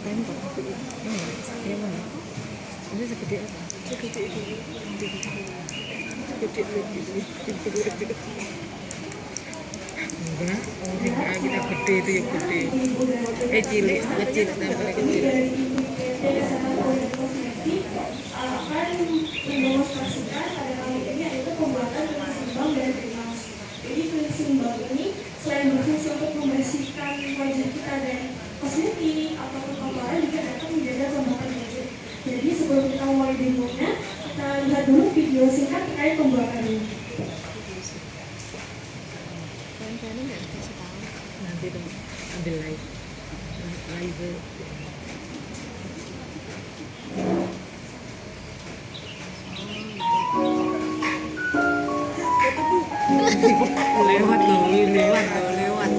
tembak. Yang mana? Ini segede apa? Segede ini. Segede ini. Enggak, oh kita gede itu ya gede. Cilik, kecil tambah kecil. Akan mendemonstrasikan pada kali ini yaitu pembuatan kulit simbang dari emas. Jadi kulit simbang ini selain berfungsi untuk membersihkan wajah kita dari kosmetik ataupun kotoran juga dapat menjaga kelembapan wajah. Jadi sebelum kita mulai demonya, kita lihat dulu video singkat terkait pembuatannya. Kalian nggak dikasih tahu nanti dong ambil live. lewat lewat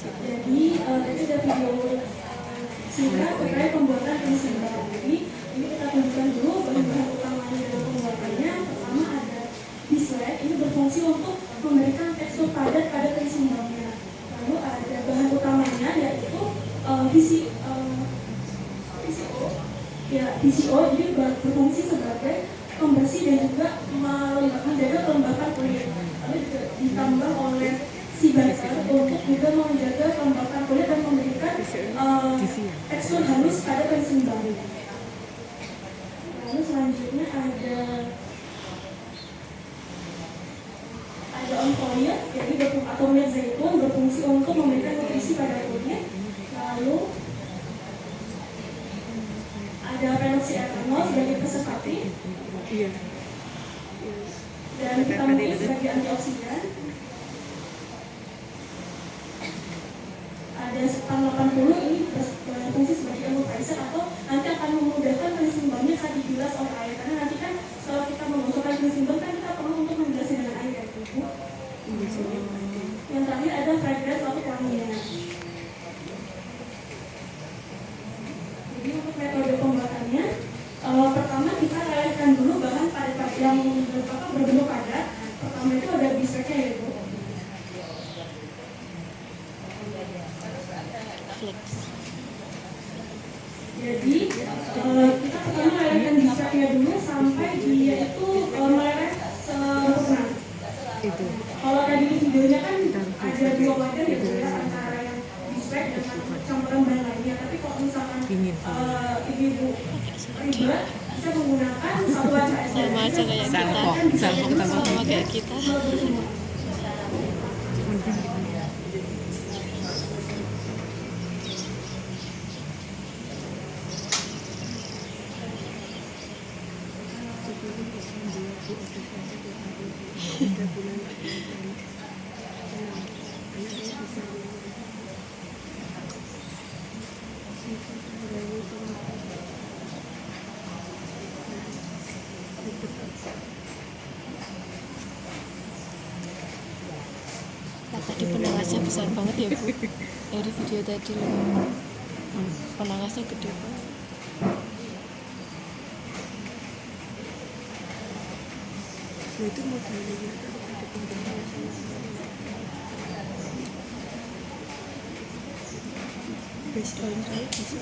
Jadi tadi ada video singkat terkait pembuatan kulit simbang. Jadi ini kita tunjukkan dulu bahan-bahan utamanya dalam pembuatannya. Pertama ada bislek, ini berfungsi untuk memberikan tekstur padat pada kulit simbangnya. Lalu ada bahan utamanya yaitu VCO, jadi berfungsi sebagai pembersih dan juga menjaga kelembapan kulit. Lalu juga ditambah oleh si butter untuk juga menjaga kelembapan kulit dan memberikan tekstur halus pada kulit simbang. Lalu selanjutnya ada olive oil, jadi atau minyak zaitun berfungsi untuk memberikan nutrisi pada kulit. Lalu ada phenoxyethanol sebagai preservatif dan vitamin E sebagai antioksidan. Ada setan 80, ini berfungsi sebagai emulsifier atau nanti akan memudahkan kulit simbangnya saat dibilas oleh air, karena nanti kan setelah kita menggosokkan kulit simbang kan kita perlu untuk membilasnya dengan air ya Bu. Yang terakhir ada fragrance atau wangian. Jadi untuk metode pembuatannya, pertama kita lelehkan dulu bahan padat yang berbentuk padat. Pertama itu ada bisleknya ya Bu. Jadi kita pertama lelehkan bisleknya dulu sampai dia itu meleleh sempurna. Kalau tadi di videonya kan ada dua wadah ya, antara yang bislek dengan campuran bahan lainnya. Tapi kalau misalkan ibu-ibu ribet, bisa menggunakan satuan CSS. Sama aja kayak kita. Sama kayak kita. Tadi penangasnya besar banget ya Bu. Dari video tadi loh. Penangasnya gede banget. Itu modelnya based on type bisa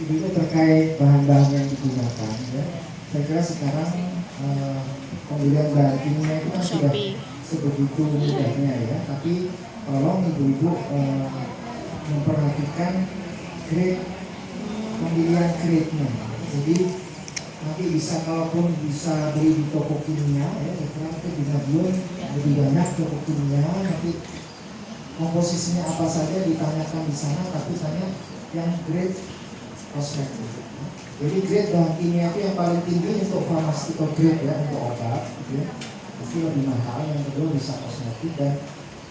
Itu terkait bahan-bahan yang digunakan ya. Saya kira sekarang pembelian bahan kimia itu kan sudah sebegitu mudahnya ya. Tapi tolong ibu-ibu memperhatikan grade, pemilihan grade-nya. Jadi nanti bisa, kalaupun bisa beli di toko kimia ya, saya kira itu di Madiun lebih banyak toko kimia. Nanti komposisinya apa saja ditanyakan di sana, tapi tanya yang grade kosmetik. Jadi grade bahan kimia itu yang paling tinggi untuk pharmaceutical grade ya, untuk obat gitu ya. Itu lebih mahal. Yang kedua bisa kosmetik, dan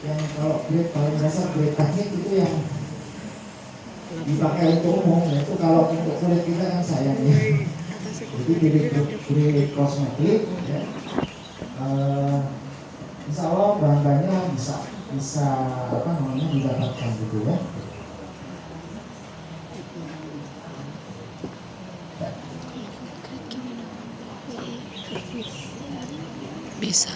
yang kalau grade paling dasar grade teknik itu yang dipakai untuk umum ya. Itu kalau untuk kulit kita kan sayang ya. Jadi grade kosmetik ya. Insya Allah bahan-bahannya bisa apa namanya didapatkan gitu ya. Bisa.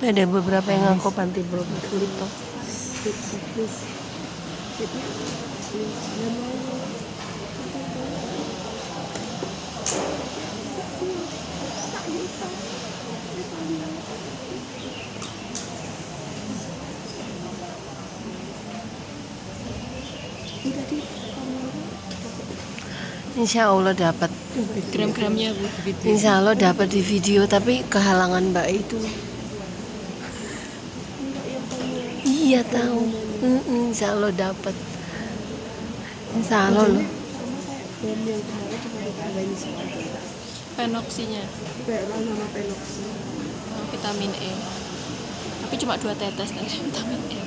Ada beberapa yang ngaku panti berubah kulit toh. Insya Allah dapat gram-gramnya Bu. Insya Allah dapat di video, tapi kehalangan Mbak itu. Iya tahu. Insya Allah dapat. Insya Allah loh. Penoksinya. Vitamin E. Tapi cuma 2 tetes dari vitamin E.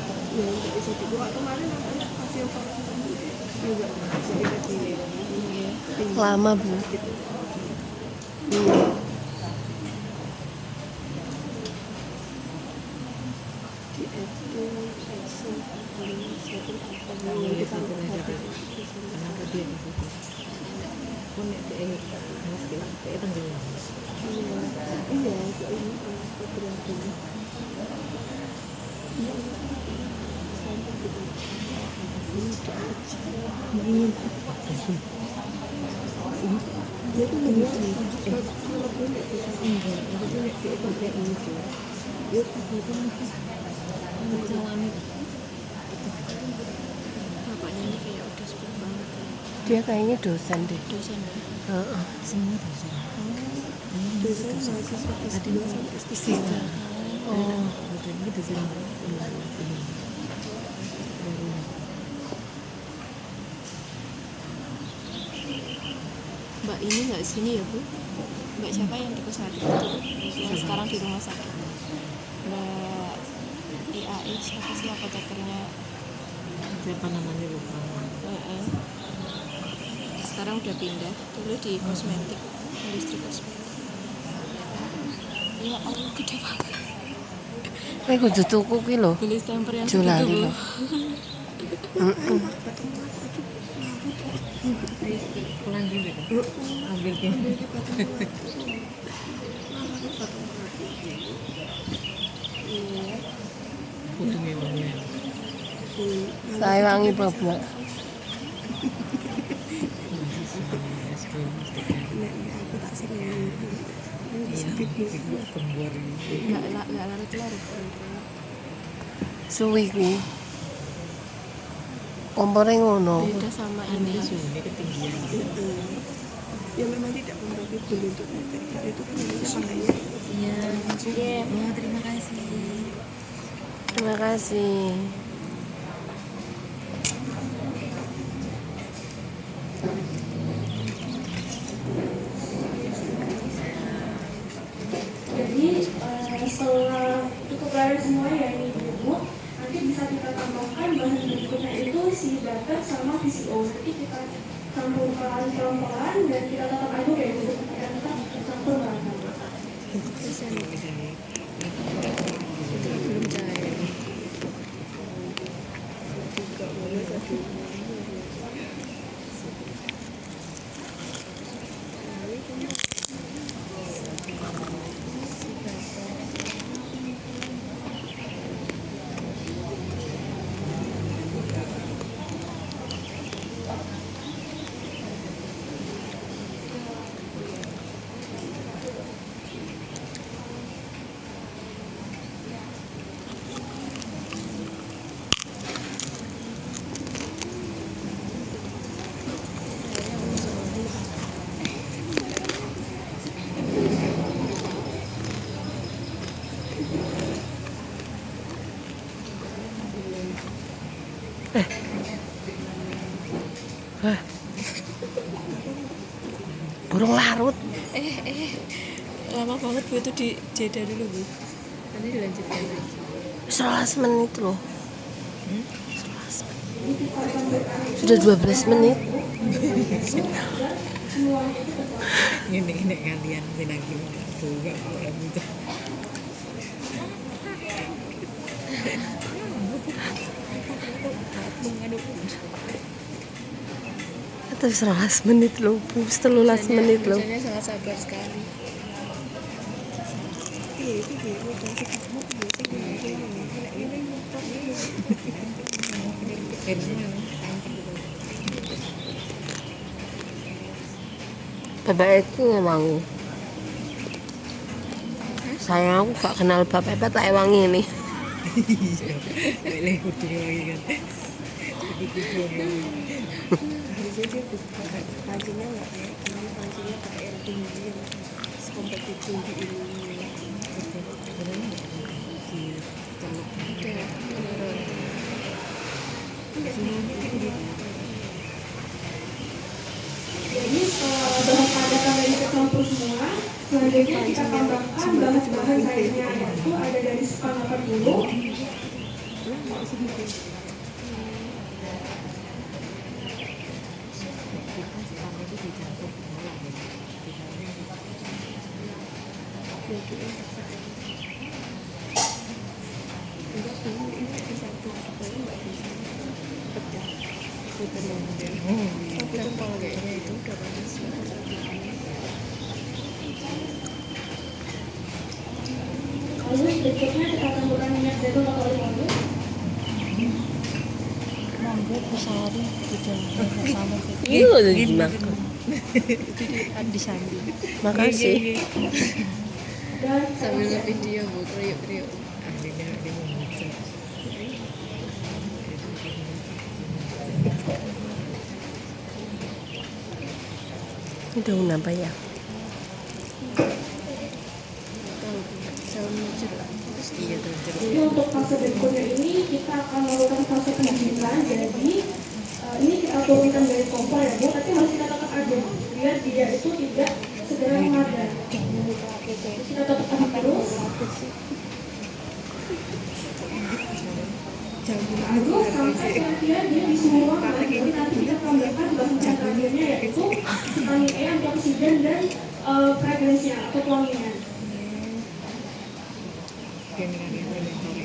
Lama Bu. Dia kayaknya dosen deh. Dosen. Semua dosen. Dosen mahasiswa S2 sampai S3. Oh, ini dosen. Mbak ini nggak sini ya Bu? Mbak siapa yang di kosmetik itu? Yang sekarang di rumah sakit. Mbak IAI siapa sih apotekernya? siapa namanya lupa. Sekarang udah pindah, dulu di kosmetik, industri kosmetik. Ya Allah, gede banget. Kowe kudu tuku ki lho. Beli stemper yang Julali segitu lho. Bu. Pulang dulu kan? Ambil ke. Putungnya wangi. Saya wangi babak. Aku tak seneng. Kembur. Enggak larut-larut. Suwi kuwi. Kompore ngono. Beda sama ini. Ini ketinggian. Ya memang tidak compatible untuk meter. Itu kan makanya. Iya. Oh, terima kasih. Terima kasih. Jadi setelah cukup lari semua ya ini diumum, nanti bisa kita tambahkan bahan berikutnya itu si butter sama VCO. Nanti kita campurkan pelan-pelan dan kita tetap aduk ya itu kita tetap campur rata. Belum cair. Burung larut. Lama banget Bu itu di jeda dulu Bu. Nanti dilanjutkan lagi. 11 menit loh. 11 menit. Sudah 12 menit. Ini kalian lagi buka orang itu. Itu 11 menit loh. 13 menit loh. Biasanya sangat sabar sekali. Bapak itu emang sayang aku gak kenal bapak tak wangi ini. Boleh kudu lagi kan. Kudu lagi. Biasanya dia pancinya nggak kayak gini, pancinya pakai yang tinggi yang kompetitif di ini. Ada menurut. Jadi bahan padat tadi kita campur semua. Selanjutnya kita tambahkan bahan-bahan lainnya yaitu ada dari Spam 80. Tempel kayaknya itu udah bagus. Lalu berikutnya kita tambahkan minyak zaitun atau olive oil. Mangga Pusari tidak sama Ini loh jadi dimakan. di sambil. Makasih. Dan Sambil nge-video Bu, kriuk-kriuk. Akhirnya dia mau muncul. Ini daun apa ya? Tahu saus muncul lah. Iya tuh jeruk. jadi untuk fase berikutnya ini kita akan melakukan fase pendidikan. Jadi ini kita turunkan dari kompor ya Bu, tapi harus kita tetap aduk biar dia itu tidak segera memadai. Kita tetap aduk terus. Aduk sampai akhirnya dia di semua ini nanti kita tambahkan bahan terakhirnya yaitu vitamin E, antioksidan dan fragransinya atau wangian. Ini kan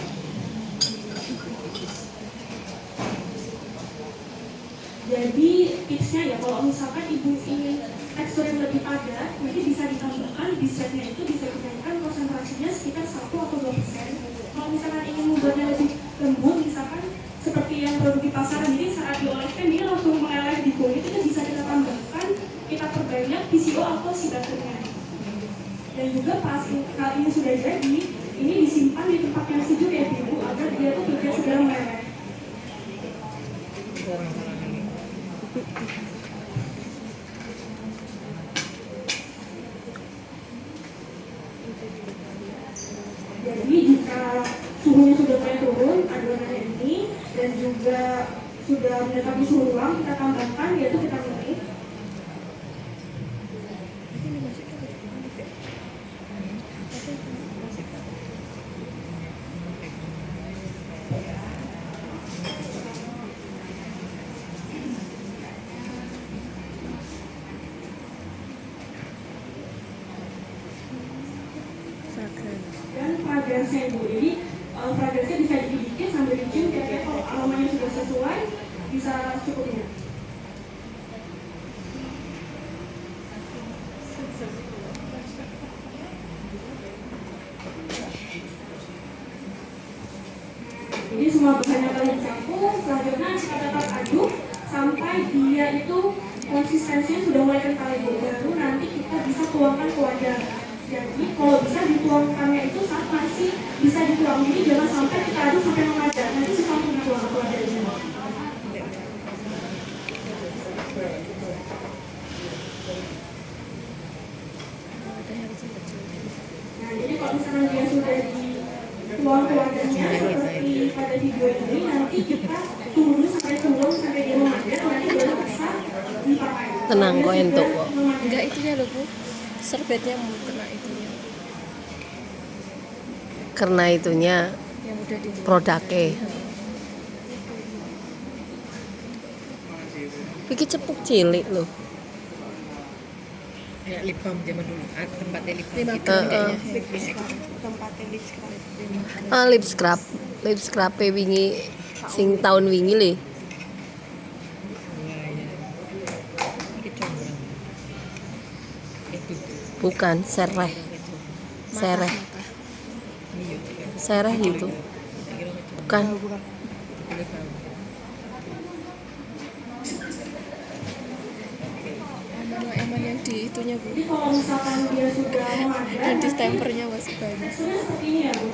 Jadi tipsnya ya kalau misalkan ibu ingin tekstur yang lebih padat, nanti bisa ditambahkan bisetnya itu bisa dinaikkan konsentrasinya sekitar 1 atau 2%. Kalau misalkan ingin membuatnya lebih lembut, misalkan seperti yang produk di pasaran, jadi saat dioleskan dia langsung meleleh di kulit, itu bisa kita tambahkan, kita perbanyak PCO atau si butternya. Dan juga pas hal ini sudah jadi, ini disimpan di tempat yang sejuk ya ibu, agar dia tuh tidak segera meleleh. Jadi jika suhunya sudah mulai turun, adonannya ini, dan juga sudah mendekati suhu ruang, kita tambahkan yaitu kita menit. Dan fragrance-nya ibu, jadi fragrance-nya bisa dikit-dikit sambil dicium, kira-kira kalau aromanya sudah sesuai bisa cukupnya. Jadi semua bahannya telah dicampur, selanjutnya kita tetap aduk sampai dia itu konsistensinya sudah mulai kental ibu, baru nanti kita bisa tuangkan ke wadah. Jadi kalau bisa dituangkannya itu saat masih bisa dituang, jadi jangan sampai kita aduk sampai mengajar, nanti susah untuk dituang ke wadahnya. Nah jadi kalau misalkan dia sudah dituang ke wadahnya seperti pada video ini, nanti kita tunggu dulu sampai turun sampai dia mengajar, nanti baru bisa dipakai. Tenang kok entuk kok. Enggak itunya loh Bu, serbetnya mau kena itunya Karena itunya yang udah di produknya. Iki cepuk cilik loh. Kayak lip balm zaman dulu, tempatnya lip balm. 5 Gitu. gram kayaknya tempatnya lip scrub. Lip scrub wingi sing tahun wingi le. Iya, iya. Ini comblang. Itu. Bukan sereh. Sereh. Iya. Sereh itu. Bukan. Lip balm. Emang yang di itunya Bu, Jadi kalau misalkan dia sudah mengajar, dan distempernya masih banyak. teksturnya seperti ini ya Bu.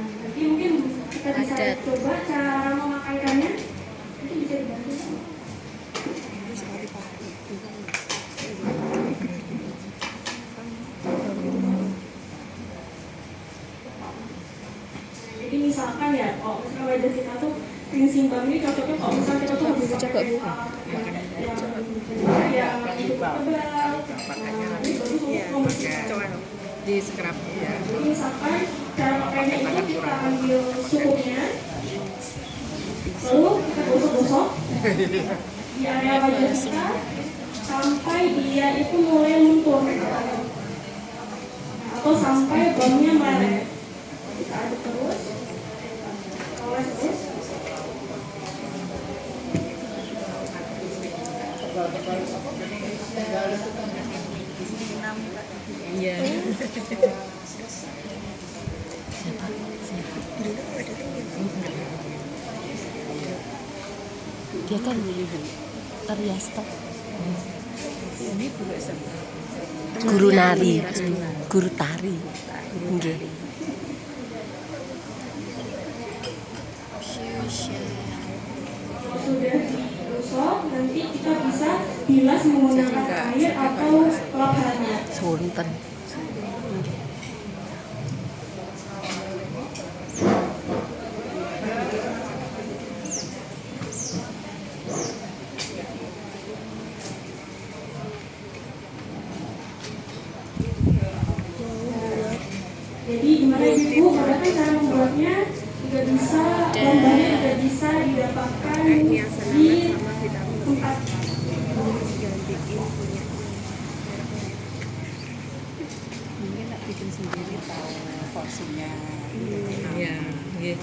Nanti mungkin kita bisa Ada. coba cara memakaikannya. Mungkin bisa dibantu. Jadi misalkan ya, kalau misalkan wajah kita tuh yang simbang ini cocoknya kalau misalkan kita tuh habis Coba, pakai Bu. yang cukup tebal, ini baru untuk membersihkan. Di scrub ya. Jadi misalkan cara pakainya itu kita ambil sukupnya, lalu kita gosok-gosok di area wajah kita sampai dia itu mulai luntur, atau sampai baunya meleleh. Kita aduk terus, oles terus. Iya. Dia kan Ariasta. Ini juga sama. Guru nari, guru tari. Nggih. Sudah digosok, nanti kita bisa bilas menggunakan air atau lap hangat. Sonten. Jadi gimana ibu? Karena kan cara membuatnya juga bisa, lombanya juga bisa didapatkan di tempat. Mungkin tak bikin sendiri tahu porsinya. Iya, iya.